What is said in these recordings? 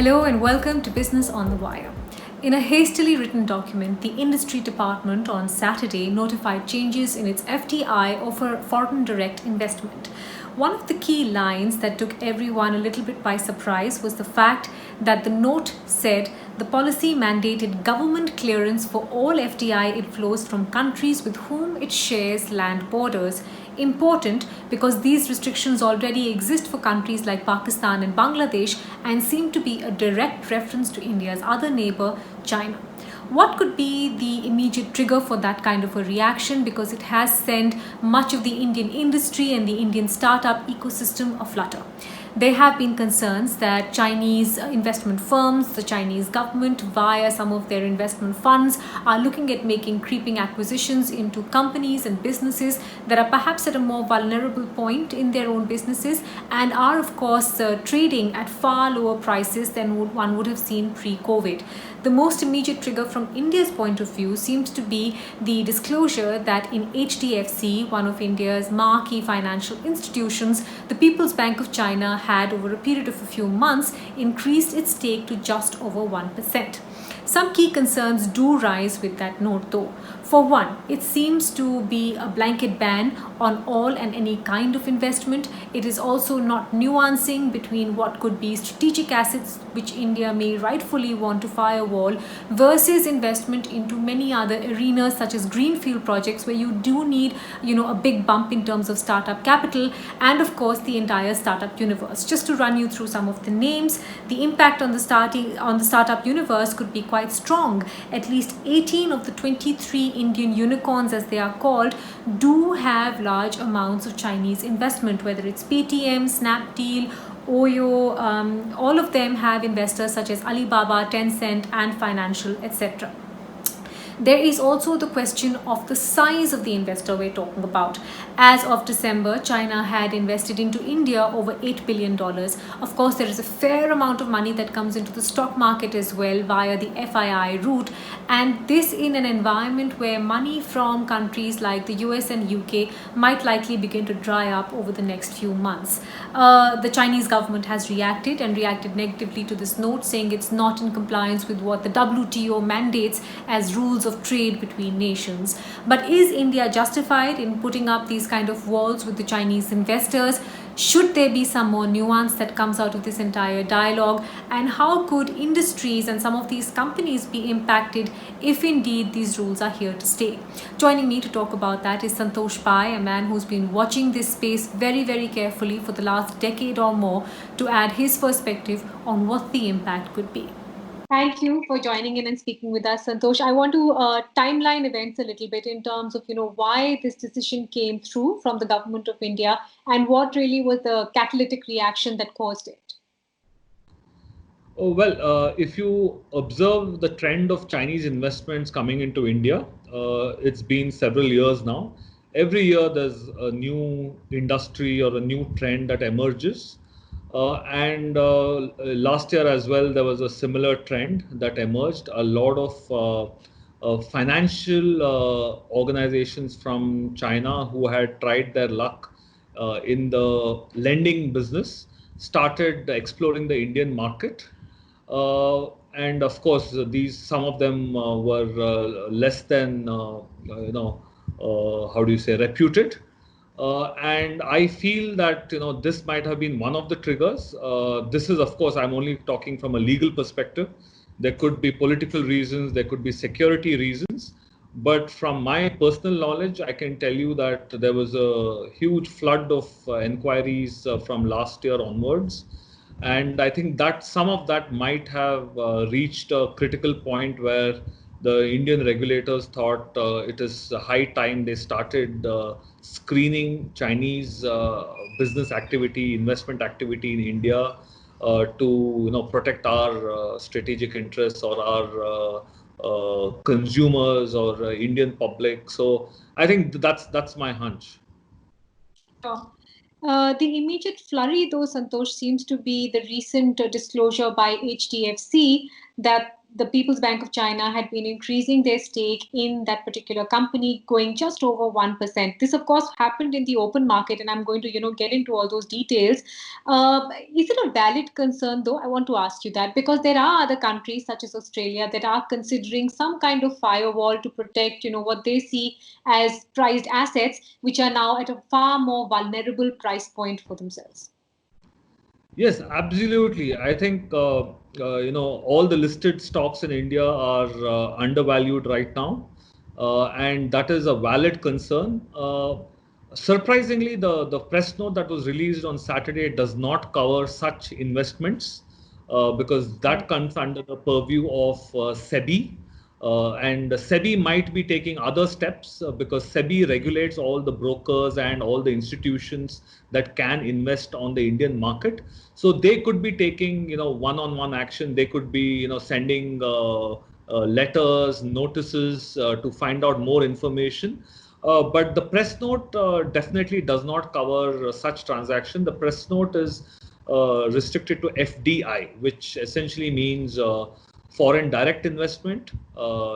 Hello and welcome to Business on the Wire. In a hastily written document, the industry department on Saturday notified changes in its FDI or foreign direct investment. One of the key lines that took everyone a little bit by surprise was the fact that the note said the policy mandated government clearance for all FDI inflows from countries with whom it shares land borders. Important because these restrictions already exist for countries like Pakistan and Bangladesh and seem to be a direct reference to India's other neighbor, China. What could be the immediate trigger for that kind of a reaction? Because it has sent much of the Indian industry and the Indian startup ecosystem aflutter. There have been concerns that Chinese investment firms, the Chinese government, via some of their investment funds, are looking at making creeping acquisitions into companies and businesses that are perhaps at a more vulnerable point in their own businesses and are, of course, trading at far lower prices than one would have seen pre-COVID. The most immediate trigger from India's point of view seems to be the disclosure that in HDFC, one of India's marquee financial institutions, the People's Bank of China had, over a period of a few months, increased its stake to just over 1%. Some key concerns do rise with that note, though. For one, it seems to be a blanket ban on all and any kind of investment. It is also not nuancing between what could be strategic assets which India may rightfully want to firewall versus investment into many other arenas such as greenfield projects where you do need, a big bump in terms of startup capital and of course the entire startup universe. Just to run you through some of the names, the impact on the startup universe could be quite strong. At least 18 of the 23 Indian unicorns, as they are called, do have large amounts of Chinese investment, whether it's Paytm, Snapdeal, Oyo, all of them have investors such as Alibaba, Tencent, and Financial, etc. There is also the question of the size of the investor we're talking about. As of December, China had invested into India over $8 billion. Of course, there is a fair amount of money that comes into the stock market as well via the FII route. And this in an environment where money from countries like the US and UK might likely begin to dry up over the next few months. The Chinese government has reacted negatively to this note, saying it's not in compliance with what the WTO mandates as rules of trade between nations. But is India justified in putting up these kind of walls with the Chinese investors? Should there be some more nuance that comes out of this entire dialogue? And how could industries and some of these companies be impacted if indeed these rules are here to stay? Joining me to talk about that is Santosh Pai, a man who's been watching this space very, very carefully for the last decade or more, to add his perspective on what the impact could be. Thank you for joining in and speaking with us, Santosh. I want to timeline events a little bit in terms of why this decision came through from the government of India and what really was the catalytic reaction that caused it. Oh, well, if you observe the trend of Chinese investments coming into India, it's been several years now. Every year there's a new industry or a new trend that emerges. And last year as well, there was a similar trend that emerged. A lot of financial organizations from China who had tried their luck in the lending business started exploring the Indian market. And of course, these some of them were less than how do you say, reputed. And I feel that this might have been one of the triggers. This is, of course, I'm only talking from a legal perspective. There could be political reasons, there could be security reasons. But from my personal knowledge, I can tell you that there was a huge flood of inquiries from last year onwards. And I think that some of that might have reached a critical point where the Indian regulators thought it is high time they started screening Chinese business activity, investment activity in India to protect our strategic interests or our consumers or Indian public. So I think that's my hunch. Sure. The immediate flurry, though, Santosh, seems to be the recent disclosure by HDFC that the People's Bank of China had been increasing their stake in that particular company, going just over 1%. This, of course, happened in the open market, and I'm going to, get into all those details. Is it a valid concern, though? I want to ask you that, because there are other countries, such as Australia, that are considering some kind of firewall to protect, what they see as prized assets, which are now at a far more vulnerable price point for themselves. Yes, absolutely. I think all the listed stocks in India are undervalued right now, and that is a valid concern. Surprisingly, the press note that was released on Saturday does not cover such investments because that comes under the purview of SEBI. And SEBI might be taking other steps because SEBI regulates all the brokers and all the institutions that can invest on the Indian market. So they could be taking, one-on-one action. They could be, sending letters, notices to find out more information. But the press note definitely does not cover such transaction. The press note is restricted to FDI, which essentially means foreign direct investment,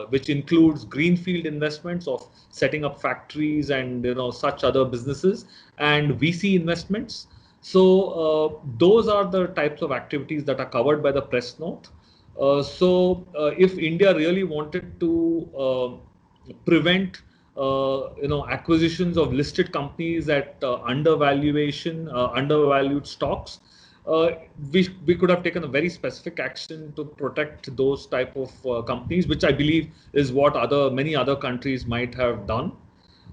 which includes greenfield investments of setting up factories and such other businesses, and VC investments. So those are the types of activities that are covered by the press note. If India really wanted to prevent acquisitions of listed companies at undervalued stocks, we could have taken a very specific action to protect those type of companies, which I believe is what many other countries might have done.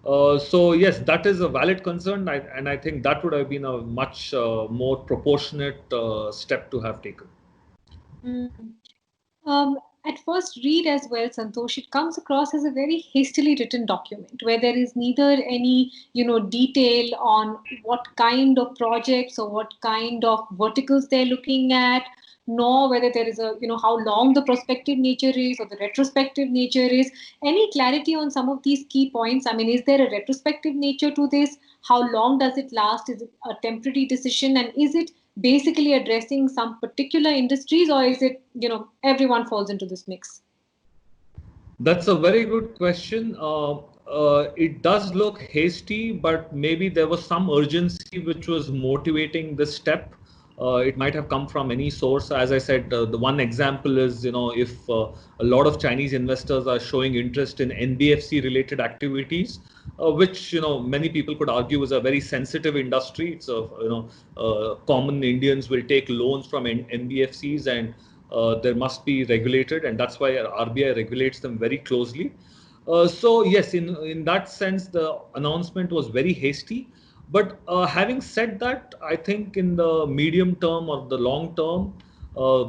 So yes, that is a valid concern, and I think that would have been a much more proportionate step to have taken. Mm. At first read as well, Santosh, it comes across as a very hastily written document where there is neither any, detail on what kind of projects or what kind of verticals they're looking at, nor whether there is a, how long the prospective nature is or the retrospective nature is. Any clarity on some of these key points? I mean, is there a retrospective nature to this? How long does it last? Is it a temporary decision? And is it basically addressing some particular industries, or is it, everyone falls into this mix? That's a very good question. It does look hasty, but maybe there was some urgency which was motivating this step. It might have come from any source. As I said, the one example is, if a lot of Chinese investors are showing interest in NBFC related activities, which, many people could argue is a very sensitive industry. It's common Indians will take loans from NBFCs, and there must be regulated, and that's why RBI regulates them very closely. So yes, in that sense, the announcement was very hasty. But having said that, I think in the medium term or the long term,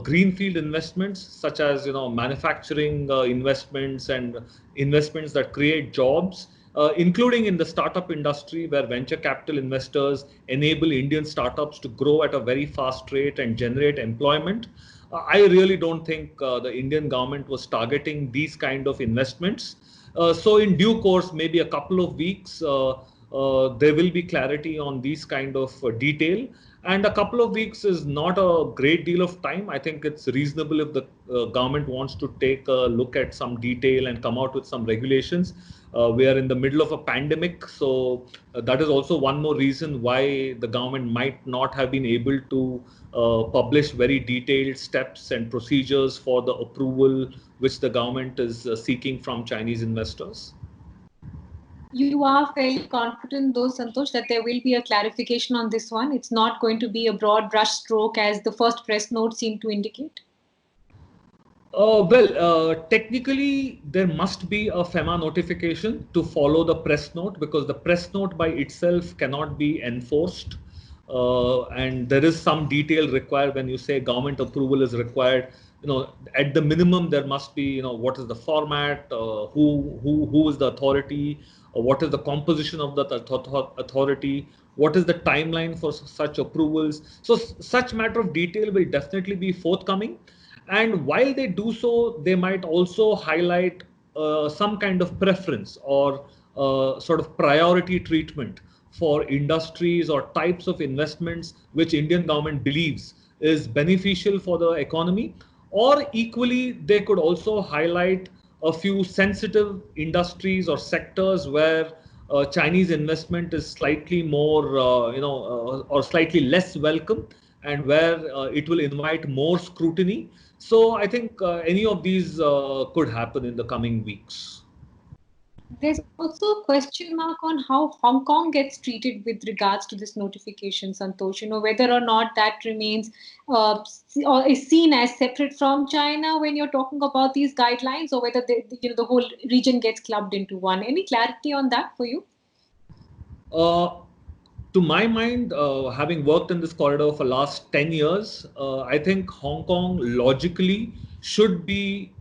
greenfield investments such as manufacturing investments and investments that create jobs, including in the startup industry where venture capital investors enable Indian startups to grow at a very fast rate and generate employment. I really don't think the Indian government was targeting these kind of investments. So in due course, maybe a couple of weeks, there will be clarity on these kind of detail. And a couple of weeks is not a great deal of time. I think it's reasonable if the government wants to take a look at some detail and come out with some regulations. We are in the middle of a pandemic, so that is also one more reason why the government might not have been able to publish very detailed steps and procedures for the approval which the government is seeking from Chinese investors. You are fairly confident, though, Santosh, that there will be a clarification on this one. It's not going to be a broad brush stroke as the first press note seemed to indicate. Technically, there must be a FEMA notification to follow the press note because the press note by itself cannot be enforced. And there is some detail required when you say government approval is required. At the minimum, there must be, what is the format, who is the authority, what is the composition of the authority, what is the timeline for such approvals. So such matter of detail will definitely be forthcoming. And while they do so, they might also highlight some kind of preference or sort of priority treatment for industries or types of investments which Indian government believes is beneficial for the economy, Or equally, they could also highlight a few sensitive industries or sectors where Chinese investment is slightly more, or slightly less welcome, and where it will invite more scrutiny. So I think any of these could happen in the coming weeks. There's also a question mark on how Hong Kong gets treated with regards to this notification, Santosh. Whether or not that remains or is seen as separate from China when you're talking about these guidelines, or whether the whole region gets clubbed into one. Any clarity on that for you? Uh, to my mind, having worked in this corridor for last 10 years, I think Hong Kong logically should be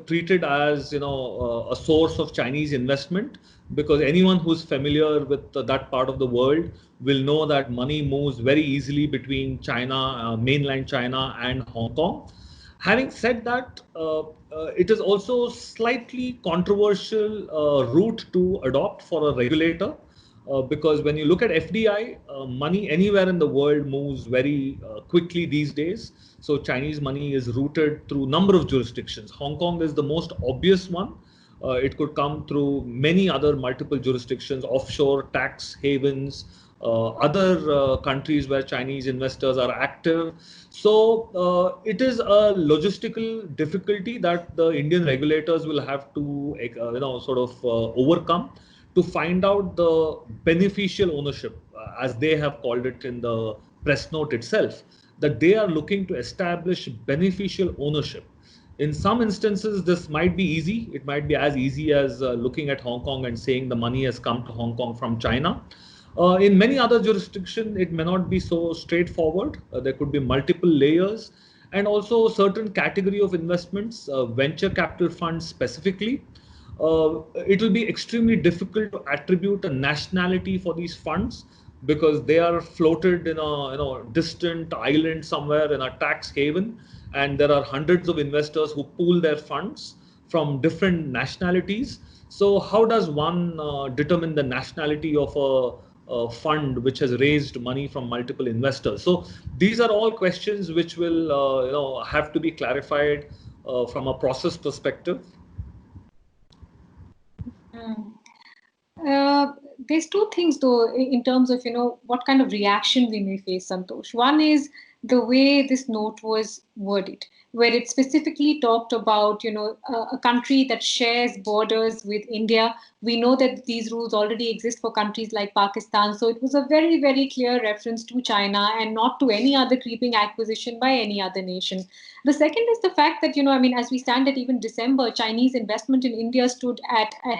treated as a source of Chinese investment, because anyone who's familiar with that part of the world will know that money moves very easily between China, mainland China, and Hong Kong. Having said that, it is also slightly controversial route to adopt for a regulator, because when you look at FDI, money anywhere in the world moves very quickly these days. So Chinese money is routed through number of jurisdictions. Hong Kong is the most obvious one. It could come through many other multiple jurisdictions, offshore tax havens, other countries where Chinese investors are active. So it is a logistical difficulty that the Indian regulators will have to, sort of overcome to find out the beneficial ownership, as they have called it in the press note itself, that they are looking to establish beneficial ownership. In some instances, this might be easy. It might be as easy as looking at Hong Kong and saying the money has come to Hong Kong from China. In many other jurisdictions, it may not be so straightforward. There could be multiple layers, and also certain category of investments, venture capital funds specifically. It will be extremely difficult to attribute a nationality for these funds, because they are floated in a distant island somewhere in a tax haven, and there are hundreds of investors who pool their funds from different nationalities. So how does one determine the nationality of a fund which has raised money from multiple investors? So these are all questions which will have to be clarified from a process perspective. Mm. There's two things though in terms of what kind of reaction we may face, Santosh. One is the way this note was worded, where it specifically talked about a country that shares borders with India. We know that these rules already exist for countries like Pakistan, so it was a very, very clear reference to China and not to any other creeping acquisition by any other nation. The second is the fact that, as we stand at even December, Chinese investment in India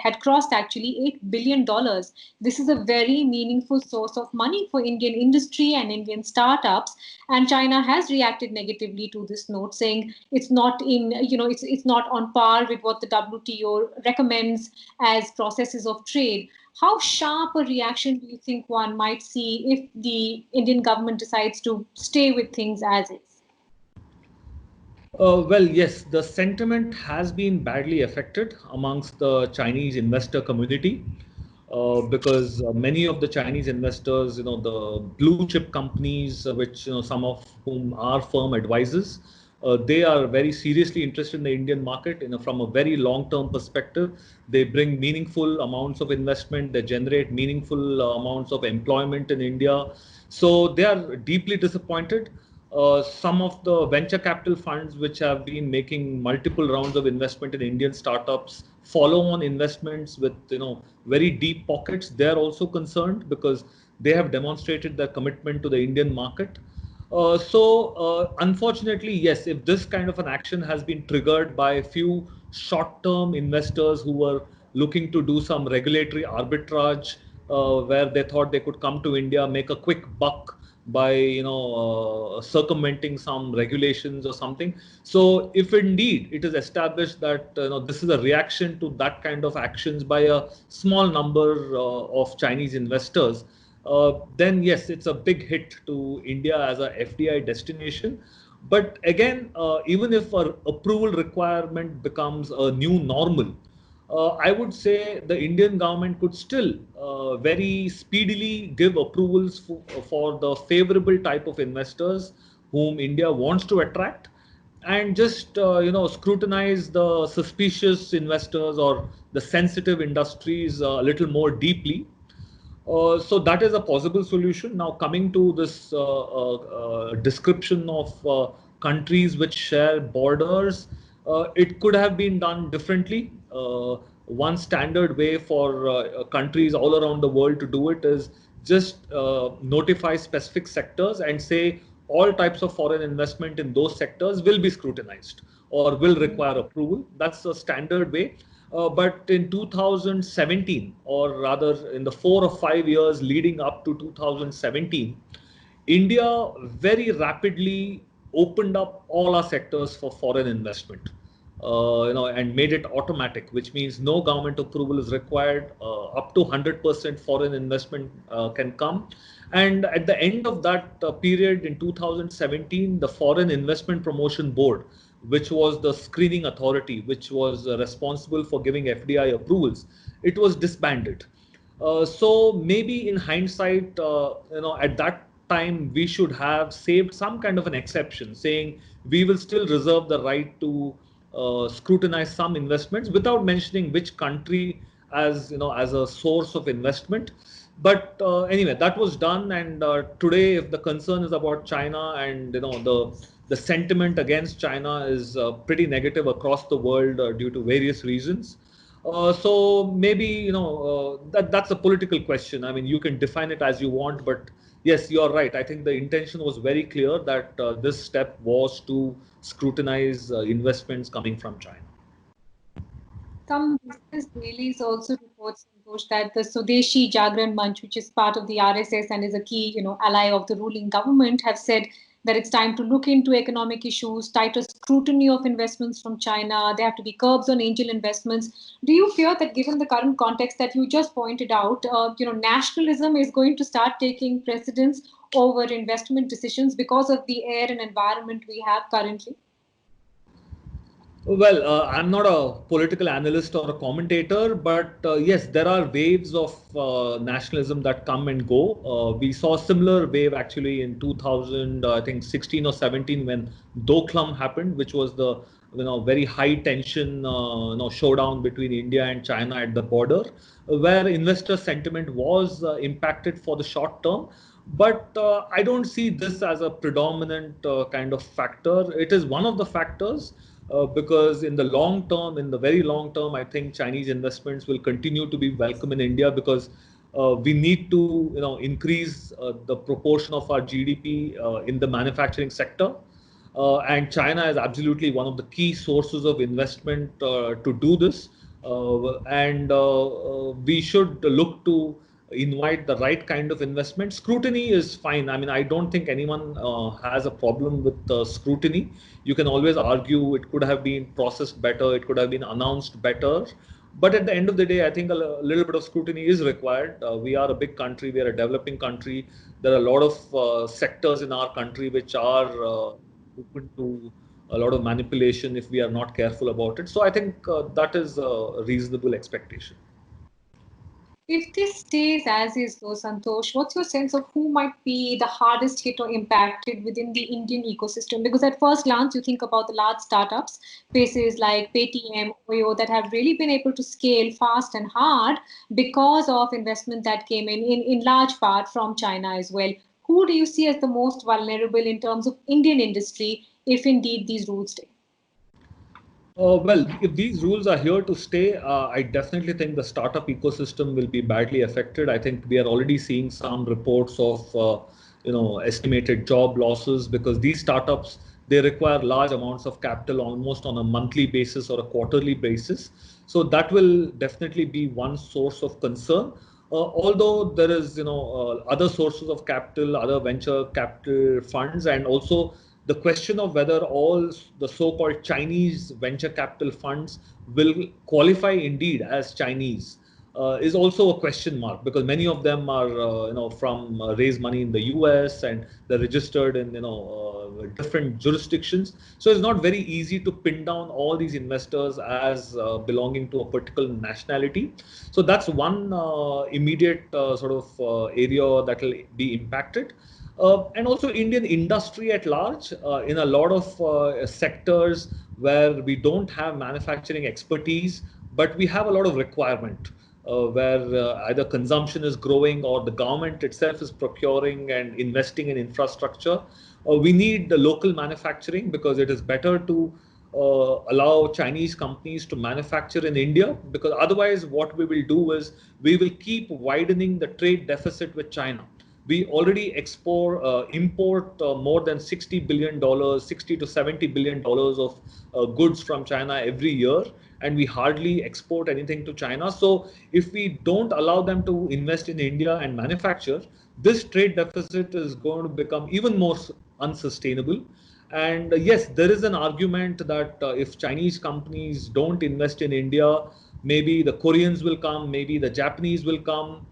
had crossed actually $8 billion. This is a very meaningful source of money for Indian industry and Indian startups. And China has reacted negatively to this note, saying it's not it's not on par with what the WTO recommends as processes of trade. How sharp a reaction do you think one might see if the Indian government decides to stay with things as is? Well, yes, the sentiment has been badly affected amongst the Chinese investor community, because many of the Chinese investors, the blue chip companies, which some of whom are firm advisors, they are very seriously interested in the Indian market. From a very long-term perspective, they bring meaningful amounts of investment. They generate meaningful amounts of employment in India. So they are deeply disappointed. Some of the venture capital funds which have been making multiple rounds of investment in Indian startups, follow-on investments with very deep pockets, they are also concerned, because they have demonstrated their commitment to the Indian market. Unfortunately, yes, if this kind of an action has been triggered by a few short-term investors who were looking to do some regulatory arbitrage, where they thought they could come to India, make a quick buck by circumventing some regulations or something. So if indeed it is established that this is a reaction to that kind of actions by a small number of Chinese investors, then yes, it's a big hit to India as a FDI destination. But again, even if our approval requirement becomes a new normal, I would say the Indian government could still very speedily give approvals for the favorable type of investors whom India wants to attract. and just scrutinize the suspicious investors or the sensitive industries a little more deeply. So that is a possible solution. Now, coming to this description of countries which share borders, it could have been done differently. One standard way for countries all around the world to do it is just notify specific sectors and say all types of foreign investment in those sectors will be scrutinized or will require approval. That's a standard way. But in 2017, or rather in the 4 or 5 years leading up to 2017, India very rapidly opened up all our sectors for foreign investment, and made it automatic, which means no government approval is required. Up to 100% foreign investment can come. And at the end of that period in 2017, the Foreign Investment Promotion Board, which was the screening authority, which was responsible for giving FDI approvals, it was disbanded. So maybe in hindsight, at that time we should have saved some kind of an exception, saying we will still reserve the right to scrutinize some investments without mentioning which country as a source of investment. But anyway, that was done, and today, if the concern is about China, and the sentiment against China is pretty negative across the world due to various reasons. So maybe that's a political question. I mean, you can define it as you want, but yes, you are right. I think the intention was very clear that this step was to scrutinize investments coming from China. Some business dailies also report, Santosh, that the Swadeshi Jagran Manch, which is part of the RSS and is a key, ally of the ruling government, have said that it's time to look into economic issues, tighter scrutiny of investments from China. There have to be curbs on angel investments. Do you fear that, given the current context that you just pointed out, nationalism is going to start taking precedence over investment decisions because of the air and environment we have currently? Well, I'm not a political analyst or a commentator, but yes, there are waves of nationalism that come and go. We saw a similar wave actually in 2000, I think 16 or 17, when Doklam happened, which was the very high tension showdown between India and China at the border, where investor sentiment was impacted for the short term. But I don't see this as a predominant kind of factor. It is one of the factors, because in the long term, in the very long term, I think Chinese investments will continue to be welcome in India, because we need to increase the proportion of our GDP in the manufacturing sector. And China is absolutely one of the key sources of investment to do this. And we should look to invite the right kind of investment. Scrutiny is fine. I mean, I don't think anyone has a problem with scrutiny. You can always argue it could have been processed better, it could have been announced better. But at the end of the day, I think a little bit of scrutiny is required. We are a big country, we are a developing country. There are a lot of sectors in our country which are open to a lot of manipulation if we are not careful about it. So I think that is a reasonable expectation. If this stays as is, though, Santosh, what's your sense of who might be the hardest hit or impacted within the Indian ecosystem? Because at first glance, you think about the large startups, places like Paytm, Oyo, that have really been able to scale fast and hard because of investment that came in large part from China as well. Who do you see as the most vulnerable in terms of Indian industry if indeed these rules stay? Well, if these rules are here to stay, I definitely think the startup ecosystem will be badly affected. I think we are already seeing some reports of, estimated job losses, because these startups, they require large amounts of capital almost on a monthly basis or a quarterly basis. So that will definitely be one source of concern. Although there is, other sources of capital, other venture capital funds, and also the question of whether all the so-called Chinese venture capital funds will qualify indeed as Chinese is also a question mark, because many of them are from raise money in the US, and they're registered in different jurisdictions. So it's not very easy to pin down all these investors as belonging to a particular nationality. So that's one immediate sort of area that will be impacted. And also Indian industry at large, in a lot of sectors where we don't have manufacturing expertise, but we have a lot of requirement, where either consumption is growing or the government itself is procuring and investing in infrastructure. We need the local manufacturing because it is better to allow Chinese companies to manufacture in India, because otherwise what we will do is we will keep widening the trade deficit with China. We already import more than $60 billion, 60 to $70 billion of goods from China every year, and we hardly export anything to China. So if we don't allow them to invest in India and manufacture, this trade deficit is going to become even more unsustainable. And yes, there is an argument that if Chinese companies don't invest in India, maybe the Koreans will come, maybe the Japanese will come.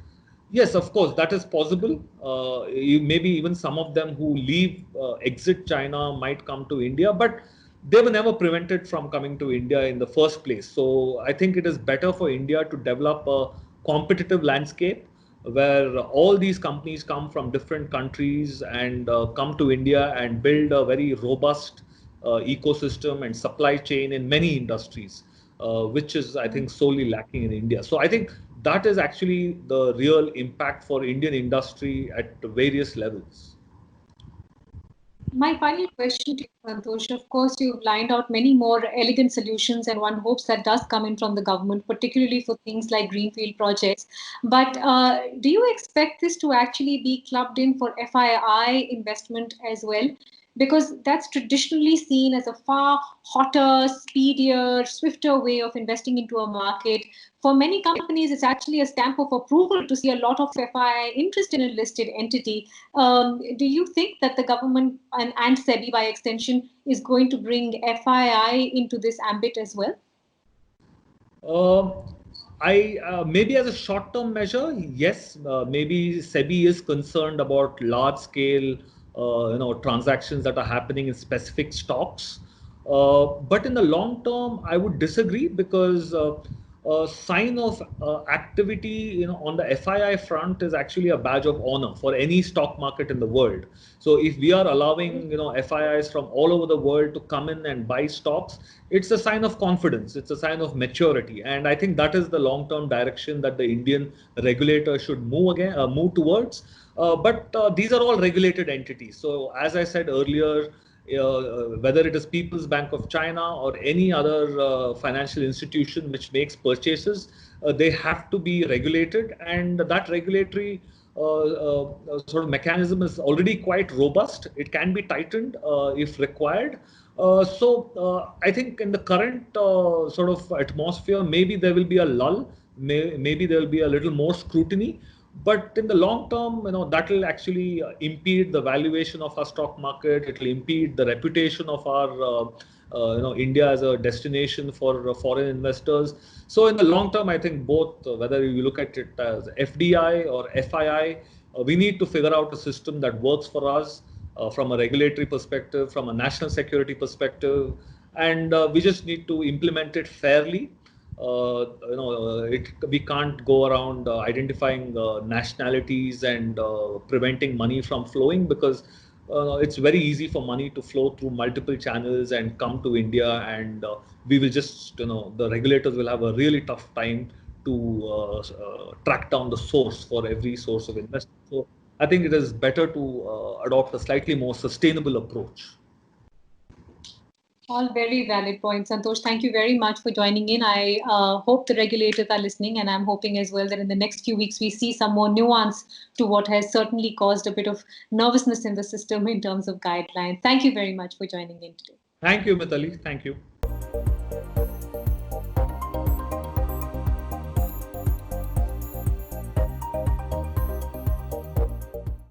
Yes, of course, that is possible. Maybe even some of them who exit China might come to India, but they were never prevented from coming to India in the first place. So I think it is better for India to develop a competitive landscape where all these companies come from different countries and come to India and build a very robust ecosystem and supply chain in many industries, which is, I think, solely lacking in India. So I think that is actually the real impact for Indian industry at various levels. My final question to you, Santosh. Of course, you've lined out many more elegant solutions, and one hopes that does come in from the government, particularly for things like greenfield projects. But do you expect this to actually be clubbed in for FII investment as well? Because that's traditionally seen as a far hotter, speedier, swifter way of investing into a market. For many companies, it's actually a stamp of approval to see a lot of FII interest in a listed entity. Do you think that the government and SEBI by extension is going to bring FII into this ambit as well? I maybe as a short-term measure, yes, maybe SEBI is concerned about large-scale, transactions that are happening in specific stocks. But in the long term, I would disagree, because a sign of activity, on the FII front is actually a badge of honor for any stock market in the world. So if we are allowing, FIIs from all over the world to come in and buy stocks, it's a sign of confidence. It's a sign of maturity, and I think that is the long-term direction that the Indian regulator should move towards. But these are all regulated entities. So as I said earlier, whether it is People's Bank of China or any other financial institution which makes purchases, they have to be regulated, and that regulatory sort of mechanism is already quite robust. It can be tightened if required. So I think in the current sort of atmosphere, maybe there will be a lull, maybe there will be a little more scrutiny. But in the long term, that will actually impede the valuation of our stock market. It will impede the reputation of our, India as a destination for foreign investors. So in the long term, I think both, whether you look at it as FDI or FII, we need to figure out a system that works for us from a regulatory perspective, from a national security perspective, and we just need to implement it fairly. We can't go around identifying nationalities and preventing money from flowing, because it's very easy for money to flow through multiple channels and come to India, and we will just, the regulators will have a really tough time to track down the source for every source of investment. So I think it is better to adopt a slightly more sustainable approach. All very valid points. Santosh, thank you very much for joining in. I hope the regulators are listening, and I'm hoping as well that in the next few weeks we see some more nuance to what has certainly caused a bit of nervousness in the system in terms of guidelines. Thank you very much for joining in today. Thank you, Mitali. Thank you.